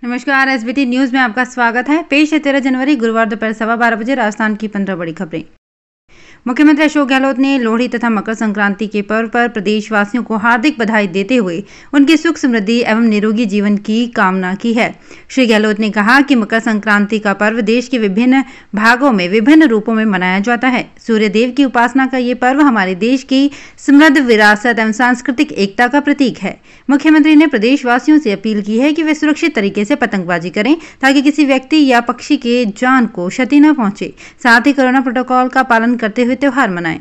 नमस्कार, SBT news में आपका स्वागत है। पेश है 13 जनवरी गुरुवार दोपहर 12:15 बजे राजस्थान की 15 बड़ी खबरें। मुख्यमंत्री अशोक गहलोत ने लोहड़ी तथा मकर संक्रांति के पर्व पर प्रदेशवासियों को हार्दिक बधाई देते हुए उनकी सुख समृद्धि एवं निरोगी जीवन की कामना की है। श्री गहलोत ने कहा कि मकर संक्रांति का पर्व देश के विभिन्न भागों में विभिन्न रूपों में मनाया जाता है। सूर्य देव की उपासना का ये पर्व हमारे देश की समृद्ध विरासत एवं सांस्कृतिक एकता का प्रतीक है। मुख्यमंत्री ने प्रदेशवासियों से अपील की है कि वे सुरक्षित तरीके से पतंगबाजी करें ताकि किसी व्यक्ति या पक्षी के जान को क्षति न पहुंचे। साथ ही कोरोना प्रोटोकॉल का पालन करते हुए त्योहार मनाएं।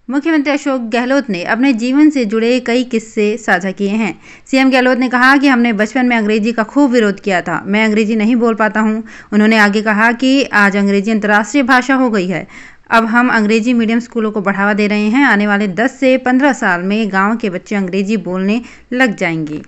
मुख्यमंत्री अशोक गहलोत ने अपने जीवन से जुड़े कई किस्से साझा किए हैं। सीएम गहलोत ने कहा कि हमने बचपन में अंग्रेजी का खूब विरोध किया था। मैं अंग्रेजी नहीं बोल पाता हूं। उन्होंने आगे कहा कि आज अंग्रेजी अंतर्राष्ट्रीय भाषा हो गई है। अब हम अंग्रेजी मीडियम स्कूलों को बढ़ावा दे रहे हैं। आने वाले 10 से 15 साल में गांव के बच्चे अंग्रेजी बोलने लग जाएंगे।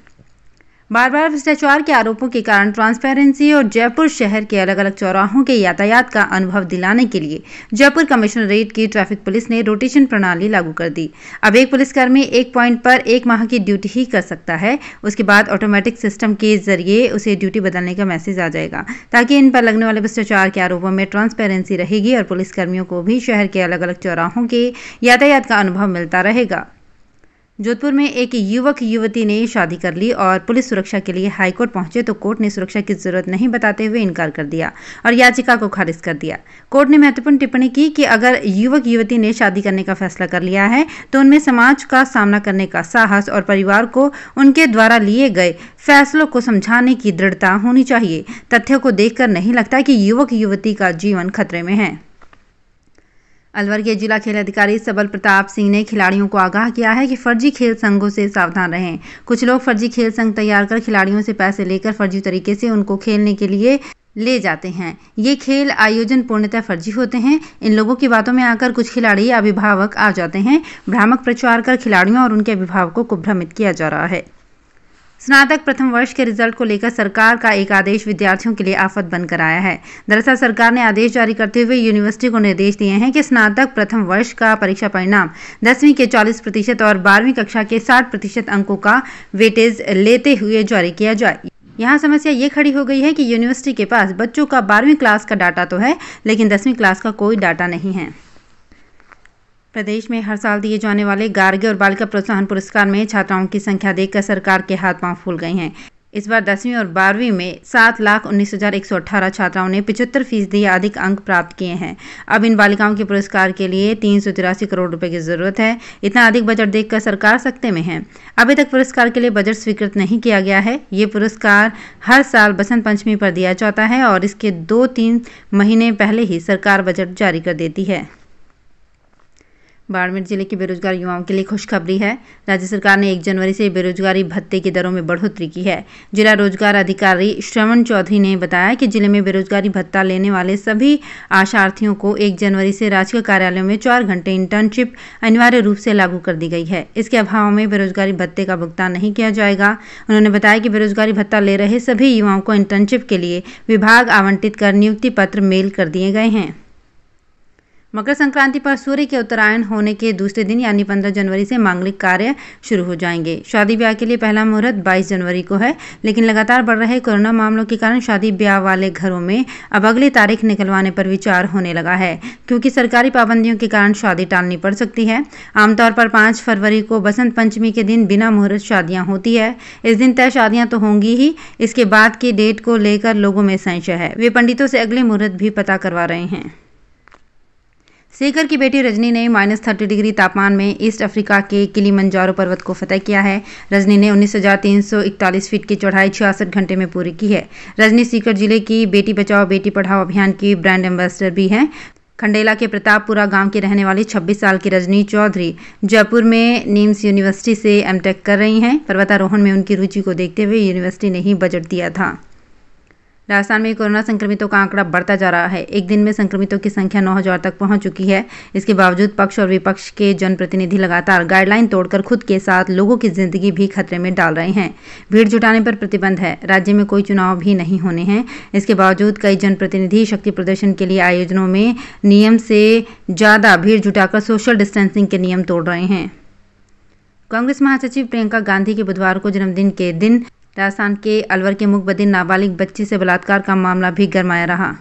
बार बार भ्रष्टाचार के आरोपों के कारण ट्रांसपेरेंसी और जयपुर शहर के अलग अलग चौराहों के यातायात का अनुभव दिलाने के लिए जयपुर कमिश्नरेट की ट्रैफिक पुलिस ने रोटेशन प्रणाली लागू कर दी। अब एक पुलिसकर्मी एक पॉइंट पर 1 माह की ड्यूटी ही कर सकता है। उसके बाद ऑटोमेटिक सिस्टम के जरिए उसे ड्यूटी बदलने का मैसेज आ जाएगा, ताकि इन पर लगने वाले भ्रष्टाचार के आरोपों में ट्रांसपेरेंसी रहेगी और पुलिसकर्मियों को भी शहर के अलग अलग चौराहों के यातायात का अनुभव मिलता रहेगा। जोधपुर में एक युवक युवती ने शादी कर ली और पुलिस सुरक्षा के लिए हाईकोर्ट पहुंचे तो कोर्ट ने सुरक्षा की जरूरत नहीं बताते हुए इनकार कर दिया और याचिका को खारिज कर दिया। कोर्ट ने महत्वपूर्ण टिप्पणी की कि अगर युवक युवती ने शादी करने का फैसला कर लिया है तो उनमें समाज का सामना करने का साहस और परिवार को उनके द्वारा लिए गए फैसलों को समझाने की दृढ़ता होनी चाहिए। तथ्यों को देखकर नहीं लगता कि युवक युवती का जीवन खतरे में है। अलवर के जिला खेल अधिकारी सबल प्रताप सिंह ने खिलाड़ियों को आगाह किया है कि फर्जी खेल संघों से सावधान रहें। कुछ लोग फर्जी खेल संघ तैयार कर खिलाड़ियों से पैसे लेकर फर्जी तरीके से उनको खेलने के लिए ले जाते हैं। ये खेल आयोजन पूर्णतः फर्जी होते हैं। इन लोगों की बातों में आकर कुछ खिलाड़ी या अभिभावक आ जाते हैं। भ्रामक प्रचार कर खिलाड़ियों और उनके अभिभावकों को भ्रमित किया जा रहा है। स्नातक प्रथम वर्ष के रिजल्ट को लेकर सरकार का एक आदेश विद्यार्थियों के लिए आफत बनकर आया है। दरअसल सरकार ने आदेश जारी करते हुए यूनिवर्सिटी को निर्देश दिए हैं कि स्नातक प्रथम वर्ष का परीक्षा परिणाम 10वीं के 40% और 12वीं कक्षा के 60% अंकों का वेटेज लेते हुए जारी किया जाए। यहाँ समस्या ये खड़ी हो गई है कि यूनिवर्सिटी के पास बच्चों का 12वीं क्लास का डाटा तो है, लेकिन 10वीं क्लास का कोई डाटा नहीं है। प्रदेश में हर साल दिए जाने वाले गार्गे और बालिका प्रोत्साहन पुरस्कार में छात्राओं की संख्या देखकर सरकार के हाथ पांव फूल गए हैं। इस बार 10वीं और 12वीं में 7,19,118 छात्राओं ने 75% या अधिक अंक प्राप्त किए हैं। अब इन बालिकाओं के पुरस्कार के लिए 383 करोड़ रुपए की जरूरत है। इतना अधिक बजट देखकर सरकार सकते में है। अभी तक पुरस्कार के लिए बजट स्वीकृत नहीं किया गया है। ये पुरस्कार हर साल बसंत पंचमी पर दिया जाता है और इसके 2-3 महीने पहले ही सरकार बजट जारी कर देती है। बाड़मेर जिले के बेरोजगार युवाओं के लिए खुशखबरी है। राज्य सरकार ने 1 जनवरी से बेरोजगारी भत्ते की दरों में बढ़ोतरी की है। जिला रोजगार अधिकारी श्रवण चौधरी ने बताया कि जिले में बेरोजगारी भत्ता लेने वाले सभी आशार्थियों को 1 जनवरी से राज्य कार्यालयों में 4 घंटे इंटर्नशिप अनिवार्य रूप से लागू कर दी गई है। इसके अभाव में बेरोजगारी भत्ते का भुगतान नहीं किया जाएगा। उन्होंने बताया कि बेरोजगारी भत्ता ले रहे सभी युवाओं को इंटर्नशिप के लिए विभाग आवंटित कर नियुक्ति पत्र मेल कर दिए गए हैं। मकर संक्रांति पर सूर्य के उत्तरायण होने के दूसरे दिन यानी 15 जनवरी से मांगलिक कार्य शुरू हो जाएंगे। शादी ब्याह के लिए पहला मुहूर्त 22 जनवरी को है, लेकिन लगातार बढ़ रहे कोरोना मामलों के कारण शादी ब्याह वाले घरों में अब अगली तारीख निकलवाने पर विचार होने लगा है, क्योंकि सरकारी पाबंदियों के कारण शादी टालनी पड़ सकती है। आमतौर पर 5 फरवरी को बसंत पंचमी के दिन बिना मुहूर्त शादियां होती है। इस दिन तय शादियां तो होंगी ही, इसके बाद की डेट को लेकर लोगों में संशय है। वे पंडितों से अगले मुहूर्त भी पता करवा रहे हैं। शेखर की बेटी रजनी ने -30 डिग्री तापमान में ईस्ट अफ्रीका के किलिमंजारो पर्वत को फतह किया है। रजनी ने 19,341 फीट की चढ़ाई 66 घंटे में पूरी की है। रजनी सीकर जिले की बेटी बचाओ बेटी पढ़ाओ अभियान की ब्रांड एम्बेसडर भी हैं। खंडेला के प्रतापपुरा गांव की रहने वाली 26 साल की रजनी चौधरी जयपुर में नीम्स यूनिवर्सिटी से एमटेक कर रही हैं। पर्वतारोहण में उनकी रुचि को देखते हुए यूनिवर्सिटी ने ही बजट दिया था। राजस्थान में कोरोना संक्रमितों का आंकड़ा बढ़ता जा रहा है। एक दिन में संक्रमितों की संख्या 9,000 तक पहुंच चुकी है। इसके बावजूद पक्ष और विपक्ष के जनप्रतिनिधि लगातार गाइडलाइन तोड़कर खुद के साथ लोगों की जिंदगी भी खतरे में डाल रहे हैं। भीड़ जुटाने पर प्रतिबंध है। राज्य में कोई चुनाव भी नहीं होने हैं। इसके बावजूद कई जनप्रतिनिधि शक्ति प्रदर्शन के लिए आयोजनों में नियम से ज्यादा भीड़ जुटाकर सोशल डिस्टेंसिंग के नियम तोड़ रहे हैं। कांग्रेस महासचिव प्रियंका गांधी के बुधवार को जन्मदिन के दिन राजस्थान के अलवर के मुकबदिर नाबालिग बच्ची से बलात्कार का मामला भी गरमाया रहा।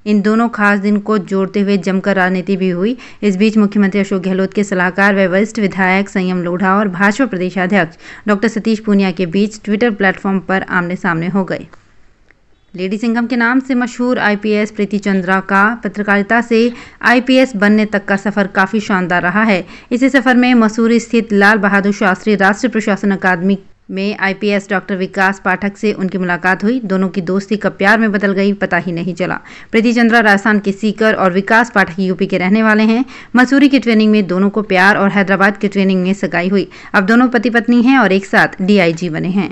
इन दोनों खास दिन को जोड़ते हुए जमकर राजनीति भी हुई। इस बीच मुख्यमंत्री अशोक गहलोत के सलाहकार व वरिष्ठ विधायक संयम लोढ़ा और भाजपा प्रदेशाध्यक्ष डॉक्टर सतीश पूनिया के बीच ट्विटर प्लेटफॉर्म पर आमने सामने हो गए। लेडी सिंघम के नाम से मशहूर आईपीएस प्रीति चंद्रा का पत्रकारिता से आईपीएस बनने तक का सफर काफी शानदार रहा है। इसी सफर में मसूरी स्थित लाल बहादुर शास्त्री राष्ट्रीय प्रशासन अकादमी में आईपीएस डॉक्टर विकास पाठक से उनकी मुलाकात हुई। दोनों की दोस्ती कब प्यार में बदल गई पता ही नहीं चला। प्रीति चंद्रा राजस्थान के सीकर और विकास पाठक यूपी के रहने वाले हैं। मसूरी की ट्रेनिंग में दोनों को प्यार और हैदराबाद की ट्रेनिंग में सगाई हुई। अब दोनों पति पत्नी हैं और एक साथ डीआईजी बने हैं।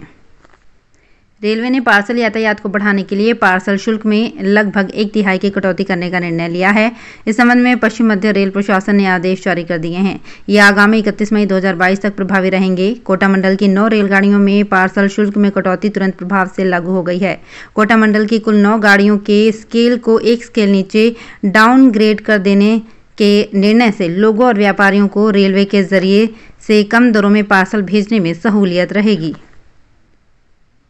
रेलवे ने पार्सल यातायात को बढ़ाने के लिए पार्सल शुल्क में लगभग 1/3 की कटौती करने का निर्णय लिया है। इस संबंध में पश्चिम मध्य रेल प्रशासन ने आदेश जारी कर दिए हैं। ये आगामी 31 मई 2022 तक प्रभावी रहेंगे। कोटा मंडल की 9 रेलगाड़ियों में पार्सल शुल्क में कटौती तुरंत प्रभाव से लागू हो गई है। कोटा मंडल की कुल 9 गाड़ियों के स्केल को एक स्केल नीचे डाउनग्रेड कर देने के निर्णय से लोगों और व्यापारियों को रेलवे के जरिए से कम दरों में पार्सल भेजने में सहूलियत रहेगी।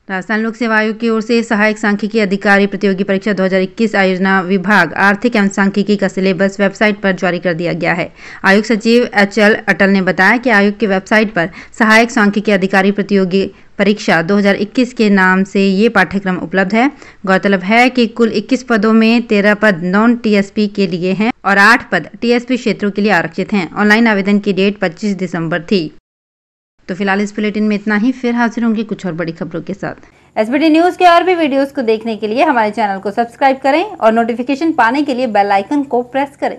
राजस्थान लोक सेवा आयोग की ओर से सहायक सांख्यिकी अधिकारी प्रतियोगी परीक्षा 2021 आयोजना विभाग आर्थिक एवं सांख्यिकी का सिलेबस वेबसाइट पर जारी कर दिया गया है। आयोग सचिव HL अटल ने बताया कि आयोग की वेबसाइट पर सहायक सांख्यिकी अधिकारी प्रतियोगी परीक्षा 2021 के नाम से ये पाठ्यक्रम उपलब्ध है। गौरतलब है कि कुल 21 पदों में 13 पद नॉन टीएसपी के लिए हैं और 8 पद टीएसपी क्षेत्रों के लिए आरक्षित हैं। ऑनलाइन आवेदन की डेट 25 दिसंबर थी। तो फिलहाल इस बुलेटिन में इतना ही। फिर हाजिर होंगे कुछ और बड़ी खबरों के साथ। एसबीटी न्यूज के और भी वीडियोस को देखने के लिए हमारे चैनल को सब्सक्राइब करें और नोटिफिकेशन पाने के लिए बेल आइकन को प्रेस करें।